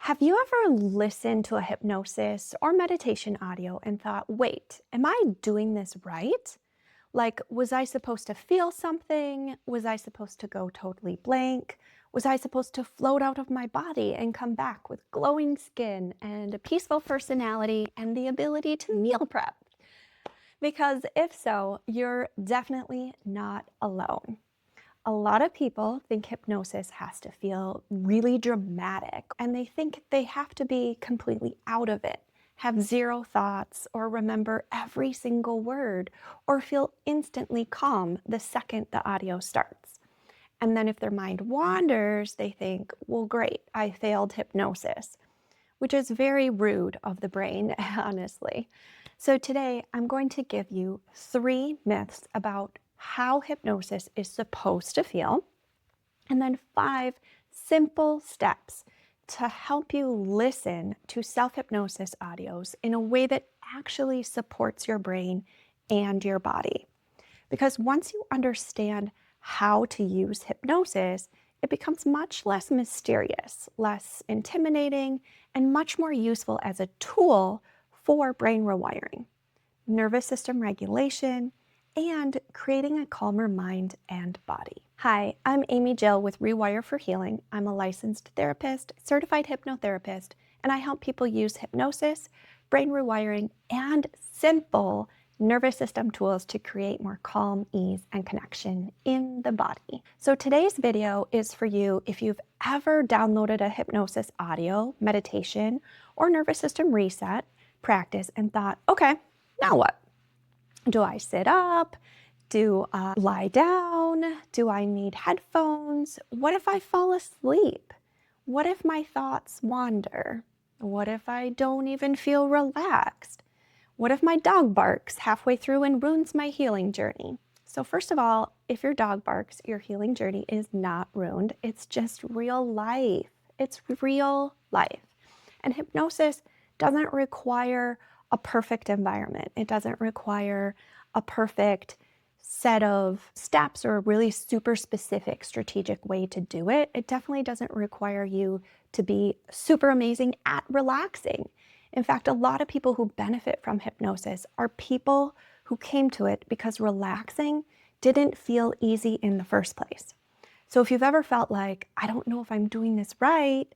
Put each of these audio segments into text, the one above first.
Have you ever listened to a hypnosis or meditation audio and thought, wait, am I doing this right? Like, was I supposed to feel something? Was I supposed to go totally blank? Was I supposed to float out of my body and come back with glowing skin and a peaceful personality and the ability to meal prep? Because if so, you're definitely not alone. A lot of people think hypnosis has to feel really dramatic, and they think they have to be completely out of it, have zero thoughts, or remember every single word, or feel instantly calm the second the audio starts. And then if their mind wanders, they think, well, great, I failed hypnosis, which is very rude of the brain, honestly. So today I'm going to give you 3 myths about how hypnosis is supposed to feel, and then 5 simple steps to help you listen to self-hypnosis audios in a way that actually supports your brain and your body. Because once you understand how to use hypnosis, it becomes much less mysterious, less intimidating, and much more useful as a tool for brain rewiring, nervous system regulation, and creating a calmer mind and body. Hi, I'm Amy Jill with Rewire for Healing. I'm a licensed therapist, certified hypnotherapist, and I help people use hypnosis, brain rewiring, and simple nervous system tools to create more calm, ease, and connection in the body. So today's video is for you if you've ever downloaded a hypnosis audio, meditation, or nervous system reset practice and thought, okay, now what? Do I sit up? Do I lie down? Do I need headphones? What if I fall asleep? What if my thoughts wander? What if I don't even feel relaxed? What if my dog barks halfway through and ruins my healing journey? So first of all, if your dog barks, your healing journey is not ruined. It's just real life. It's real life. And hypnosis doesn't require a perfect environment. It doesn't require a perfect set of steps or a really super specific strategic way to do it. It definitely doesn't require you to be super amazing at relaxing. In fact, a lot of people who benefit from hypnosis are people who came to it because relaxing didn't feel easy in the first place. So if you've ever felt like, I don't know if I'm doing this right,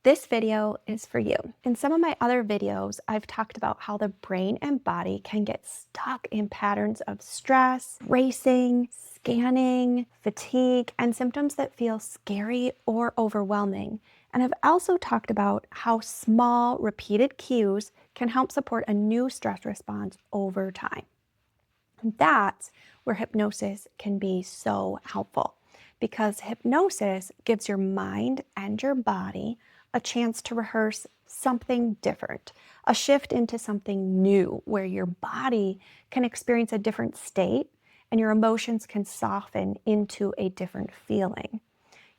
this video is for you. In some of my other videos, I've talked about how the brain and body can get stuck in patterns of stress, racing, scanning, fatigue, and symptoms that feel scary or overwhelming. And I've also talked about how small, repeated cues can help support a new stress response over time. And that's where hypnosis can be so helpful, because hypnosis gives your mind and your body a chance to rehearse something different, a shift into something new where your body can experience a different state and your emotions can soften into a different feeling.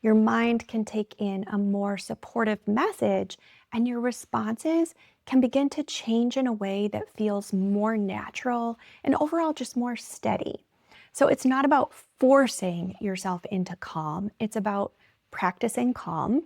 Your mind can take in a more supportive message and your responses can begin to change in a way that feels more natural and overall just more steady. So it's not about forcing yourself into calm, it's about practicing calm.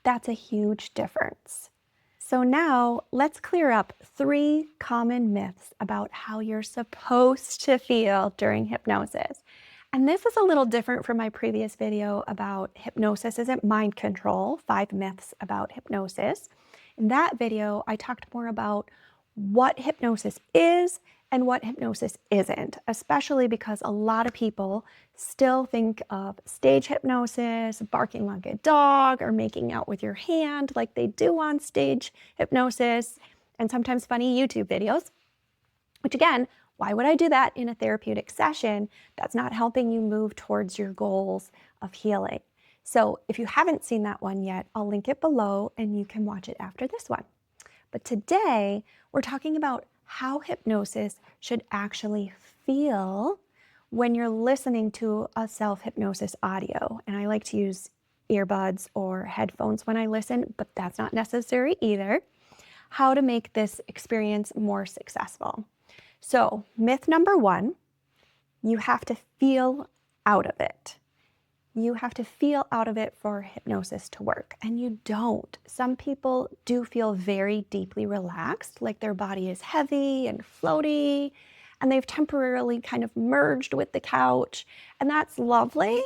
That's a huge difference. So now let's clear up 3 common myths about how you're supposed to feel during hypnosis. And this is a little different from my previous video about hypnosis isn't mind control, 5 myths about hypnosis. In that video, I talked more about what hypnosis is and what hypnosis isn't, especially because a lot of people still think of stage hypnosis, barking like a dog, or making out with your hand like they do on stage hypnosis, and sometimes funny YouTube videos, which again, why would I do that in a therapeutic session? That's not helping you move towards your goals of healing. So if you haven't seen that one yet, I'll link it below and you can watch it after this one. But today, we're talking about how hypnosis should actually feel when you're listening to a self-hypnosis audio. And I like to use earbuds or headphones when I listen, but that's not necessary either. How to make this experience more successful. So, myth number 1, you have to feel out of it. You have to feel out of it for hypnosis to work, and you don't. Some people do feel very deeply relaxed, like their body is heavy and floaty, and they've temporarily kind of merged with the couch, and that's lovely.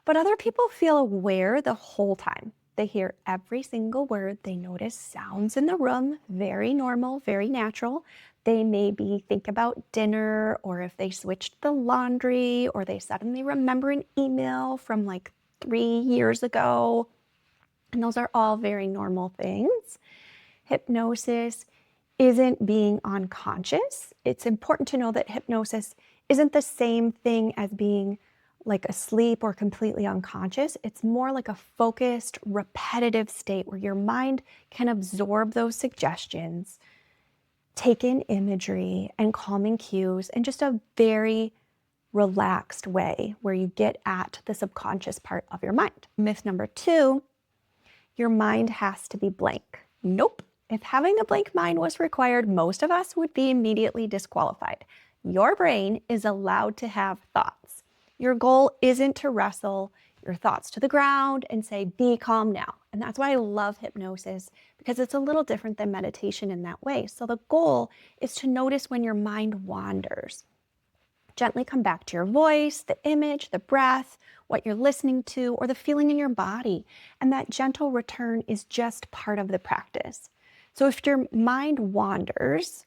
But other people feel aware the whole time. They hear every single word. They notice sounds in the room, very normal, very natural. They maybe think about dinner, or if they switched the laundry, or they suddenly remember an email from like 3 years ago. And those are all very normal things. Hypnosis isn't being unconscious. It's important to know that hypnosis isn't the same thing as being like asleep or completely unconscious. It's more like a focused, repetitive state where your mind can absorb those suggestions, take in imagery and calming cues in just a very relaxed way where you get at the subconscious part of your mind. Myth number 2, your mind has to be blank. Nope. If having a blank mind was required, most of us would be immediately disqualified. Your brain is allowed to have thoughts. Your goal isn't to wrestle your thoughts to the ground and say, be calm now. And that's why I love hypnosis, because it's a little different than meditation in that way. So the goal is to notice when your mind wanders. Gently come back to your voice, the image, the breath, what you're listening to, or the feeling in your body. And that gentle return is just part of the practice. So if your mind wanders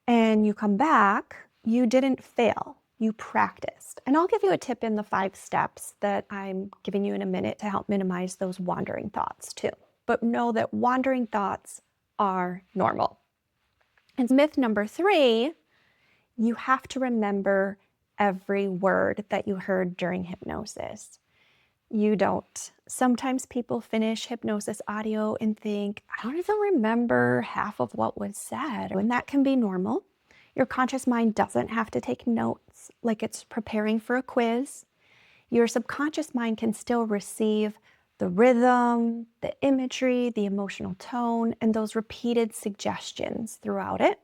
and you come back, you didn't fail. You practiced. And I'll give you a tip in the 5 steps that I'm giving you in a minute to help minimize those wandering thoughts too. But know that wandering thoughts are normal. And myth number 3, you have to remember every word that you heard during hypnosis. You don't. Sometimes people finish hypnosis audio and think, I don't even remember half of what was said. And that can be normal. Your conscious mind doesn't have to take notes like it's preparing for a quiz. Your subconscious mind can still receive the rhythm, the imagery, the emotional tone, and those repeated suggestions throughout it.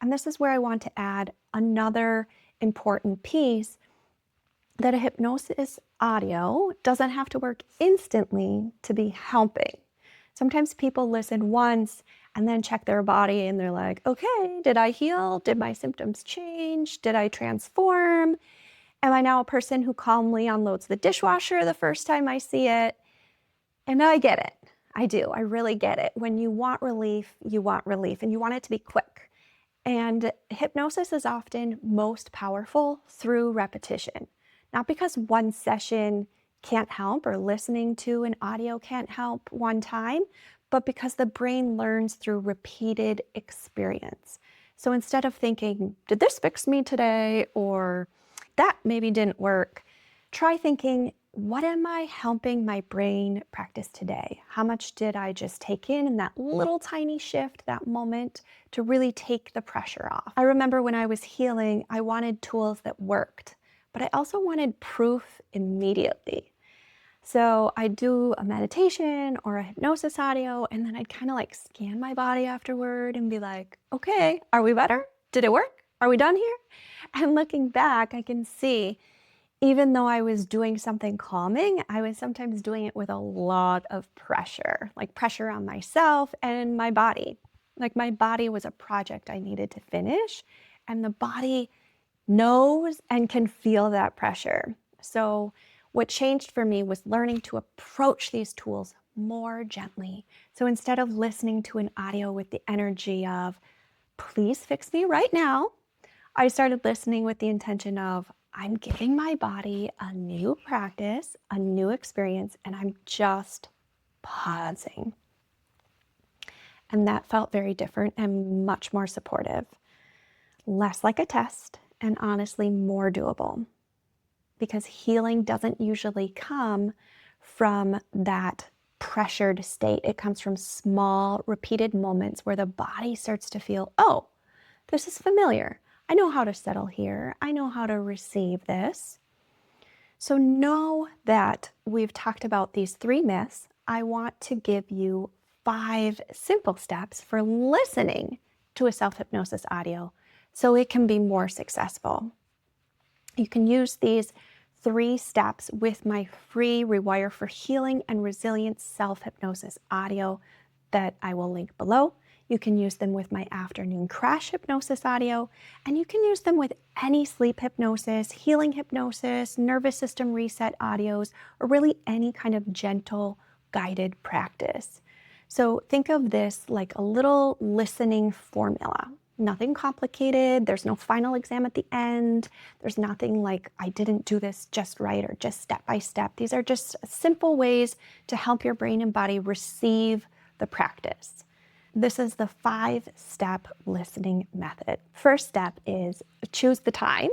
And this is where I want to add another important piece, that a hypnosis audio doesn't have to work instantly to be helping. Sometimes people listen once and then check their body and they're like, okay, did I heal? Did my symptoms change? Did I transform? Am I now a person who calmly unloads the dishwasher the first time I see it? And I get it. I do. I really get it. When you want relief, and you want it to be quick. And hypnosis is often most powerful through repetition. Not because one session can't help or listening to an audio can't help one time, but because the brain learns through repeated experience. So instead of thinking, did this fix me today? Or that maybe didn't work, try thinking, what am I helping my brain practice today? How much did I just take in that little tiny shift, that moment, to really take the pressure off? I remember when I was healing, I wanted tools that worked, but I also wanted proof immediately. So I'd do a meditation or a hypnosis audio, and then I'd kind of like scan my body afterward and be like, okay, are we better? Did it work? Are we done here? And looking back, I can see, even though I was doing something calming, I was sometimes doing it with a lot of pressure, like pressure on myself and my body. Like my body was a project I needed to finish, and the body knows and can feel that pressure. So what changed for me was learning to approach these tools more gently. So instead of listening to an audio with the energy of, please fix me right now, I started listening with the intention of, I'm giving my body a new practice, a new experience, and I'm just pausing. And that felt very different and much more supportive. Less like a test, and honestly more doable. Because healing doesn't usually come from that pressured state. It comes from small, repeated moments where the body starts to feel, oh, this is familiar. I know how to settle here. I know how to receive this. So know that we've talked about these 3 myths. I want to give you 5 simple steps for listening to a self-hypnosis audio so it can be more successful. You can use these 3 steps with my free Rewire for Healing and Resilience self-hypnosis audio that I will link below. You can use them with my afternoon crash hypnosis audio, and you can use them with any sleep hypnosis, healing hypnosis, nervous system reset audios, or really any kind of gentle guided practice. So think of this like a little listening formula. Nothing complicated. There's no final exam at the end. There's nothing like I didn't do this just right or just step by step. These are just simple ways to help your brain and body receive the practice. This is the 5-step listening method. First step is choose the time.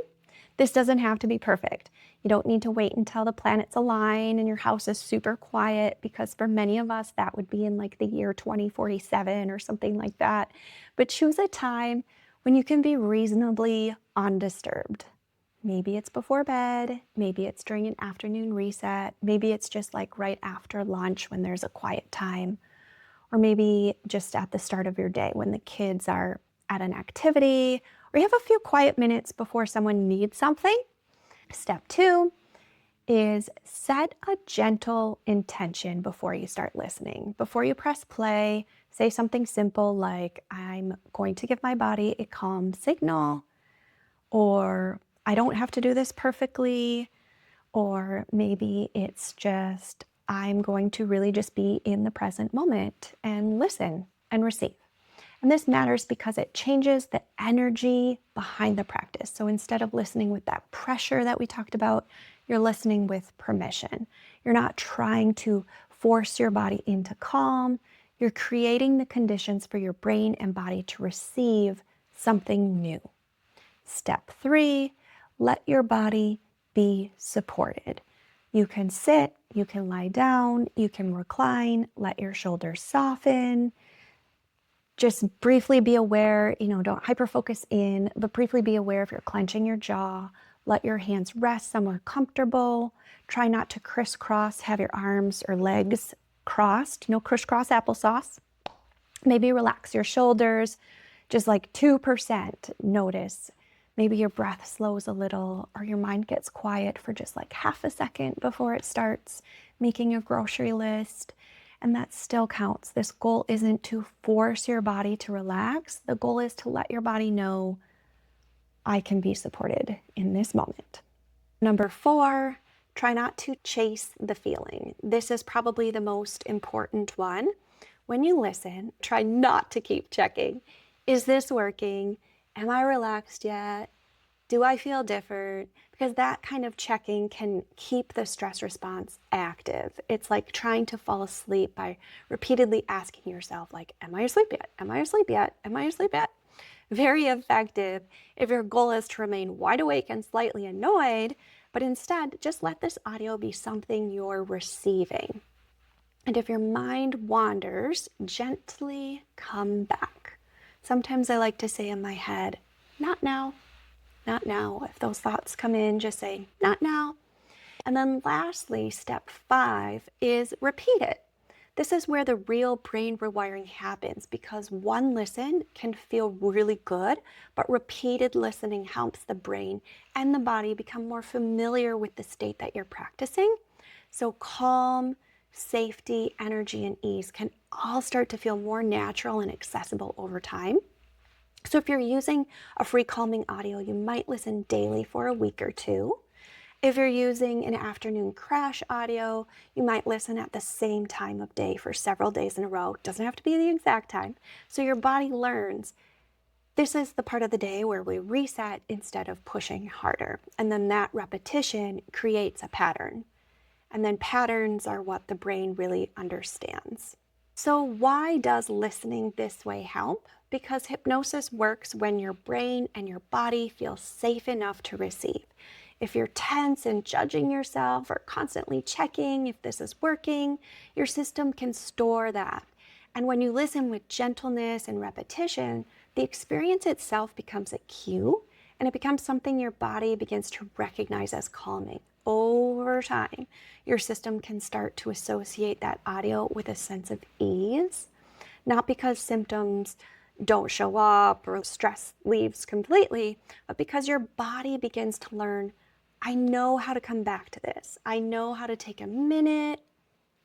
This doesn't have to be perfect. You don't need to wait until the planets align and your house is super quiet, because for many of us, that would be in like the year 2047 or something like that. But choose a time when you can be reasonably undisturbed. Maybe it's before bed, maybe it's during an afternoon reset, maybe it's just like right after lunch when there's a quiet time, or maybe just at the start of your day when the kids are at an activity, or you have a few quiet minutes before someone needs something. Step 2 is set a gentle intention before you start listening. Before you press play, say something simple like, I'm going to give my body a calm signal, or I don't have to do this perfectly, or maybe it's just, I'm going to really just be in the present moment and listen and receive. And this matters because it changes the energy behind the practice. So instead of listening with that pressure that we talked about, you're listening with permission. You're not trying to force your body into calm. You're creating the conditions for your brain and body to receive something new. Step 3, let your body be supported. You can sit, you can lie down, you can recline, let your shoulders soften. Just briefly be aware, don't hyper-focus in, but briefly be aware if you're clenching your jaw. Let your hands rest somewhere comfortable. Try not to crisscross, have your arms or legs crossed. No crisscross applesauce. Maybe relax your shoulders, just like 2%. Notice. Maybe your breath slows a little, or your mind gets quiet for just like half a second before it starts making a grocery list. And that still counts. This goal isn't to force your body to relax. The goal is to let your body know, I can be supported in this moment. Number 4, try not to chase the feeling. This is probably the most important one. When you listen, try not to keep checking. Is this working? Am I relaxed yet? Do I feel different? Because that kind of checking can keep the stress response active. It's like trying to fall asleep by repeatedly asking yourself, like, am I asleep yet? Am I asleep yet? Am I asleep yet? Very effective if your goal is to remain wide awake and slightly annoyed, but instead just let this audio be something you're receiving. And if your mind wanders, gently come back. Sometimes I like to say in my head, not now. Not now. If those thoughts come in, just say, not now. And then lastly, step 5 is repeat it. This is where the real brain rewiring happens, because one listen can feel really good, but repeated listening helps the brain and the body become more familiar with the state that you're practicing. So calm, safety, energy, and ease can all start to feel more natural and accessible over time. So if you're using a free calming audio, you might listen daily for a week or 2. If you're using an afternoon crash audio, you might listen at the same time of day for several days in a row. It doesn't have to be the exact time. So your body learns this is the part of the day where we reset instead of pushing harder. And then that repetition creates a pattern. And then patterns are what the brain really understands. So why does listening this way help? Because hypnosis works when your brain and your body feel safe enough to receive. If you're tense and judging yourself or constantly checking if this is working, your system can store that. And when you listen with gentleness and repetition, the experience itself becomes a cue, and it becomes something your body begins to recognize as calming. Over time, your system can start to associate that audio with a sense of ease, not because symptoms don't show up or stress leaves completely, but because your body begins to learn, I know how to come back to this. I know how to take a minute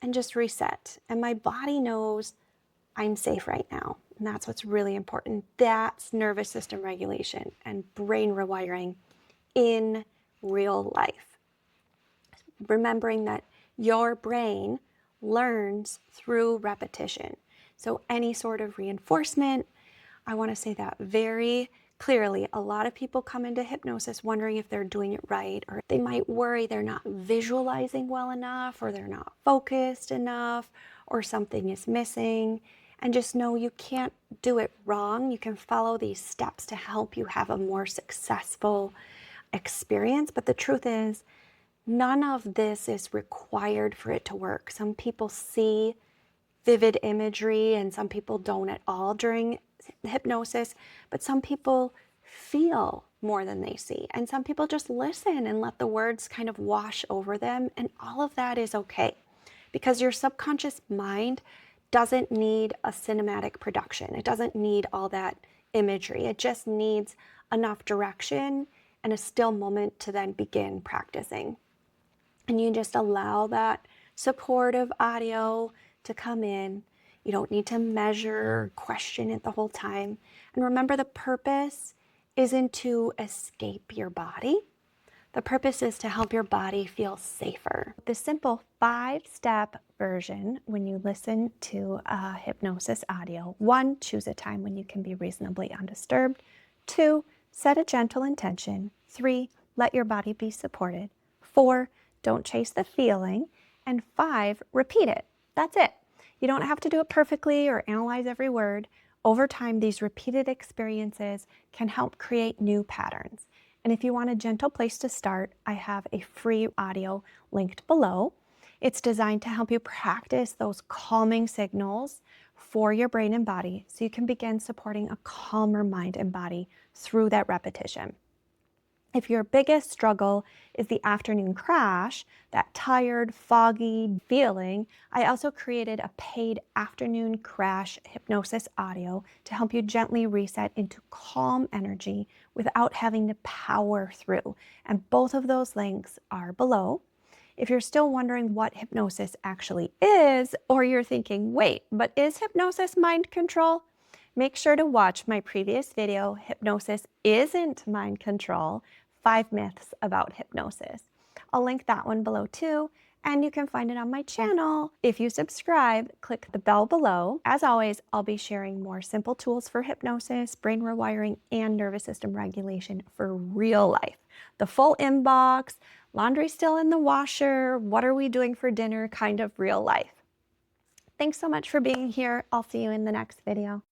and just reset. And my body knows I'm safe right now. And that's what's really important. That's nervous system regulation and brain rewiring in real life. Remembering that your brain learns through repetition. So any sort of reinforcement, I want to say that very clearly. A lot of people come into hypnosis wondering if they're doing it right, or they might worry they're not visualizing well enough, or they're not focused enough, or something is missing. And just know you can't do it wrong. You can follow these steps to help you have a more successful experience. But the truth is, none of this is required for it to work. Some people see vivid imagery and some people don't at all during hypnosis, but some people feel more than they see. And some people just listen and let the words kind of wash over them. And all of that is okay, because your subconscious mind doesn't need a cinematic production. It doesn't need all that imagery. It just needs enough direction and a still moment to then begin practicing. And you just allow that supportive audio to come in. You don't need to measure or question it the whole time. And remember, the purpose isn't to escape your body. The purpose is to help your body feel safer. The simple 5-step version when you listen to a hypnosis audio: 1, choose a time when you can be reasonably undisturbed. 2, set a gentle intention. 3, let your body be supported. 4, don't chase the feeling. And 5, repeat it. That's it. You don't have to do it perfectly or analyze every word. Over time, these repeated experiences can help create new patterns. And if you want a gentle place to start, I have a free audio linked below. It's designed to help you practice those calming signals for your brain and body so you can begin supporting a calmer mind and body through that repetition. If your biggest struggle is the afternoon crash, that tired, foggy feeling, I also created a paid afternoon crash hypnosis audio to help you gently reset into calm energy without having to power through. And both of those links are below. If you're still wondering what hypnosis actually is, or you're thinking, wait, but is hypnosis mind control? Make sure to watch my previous video, Hypnosis Isn't Mind Control: 5 Myths About Hypnosis. I'll link that one below too, and you can find it on my channel. If you subscribe, click the bell below. As always, I'll be sharing more simple tools for hypnosis, brain rewiring, and nervous system regulation for real life. The full inbox, laundry still in the washer, what are we doing for dinner kind of real life. Thanks so much for being here. I'll see you in the next video.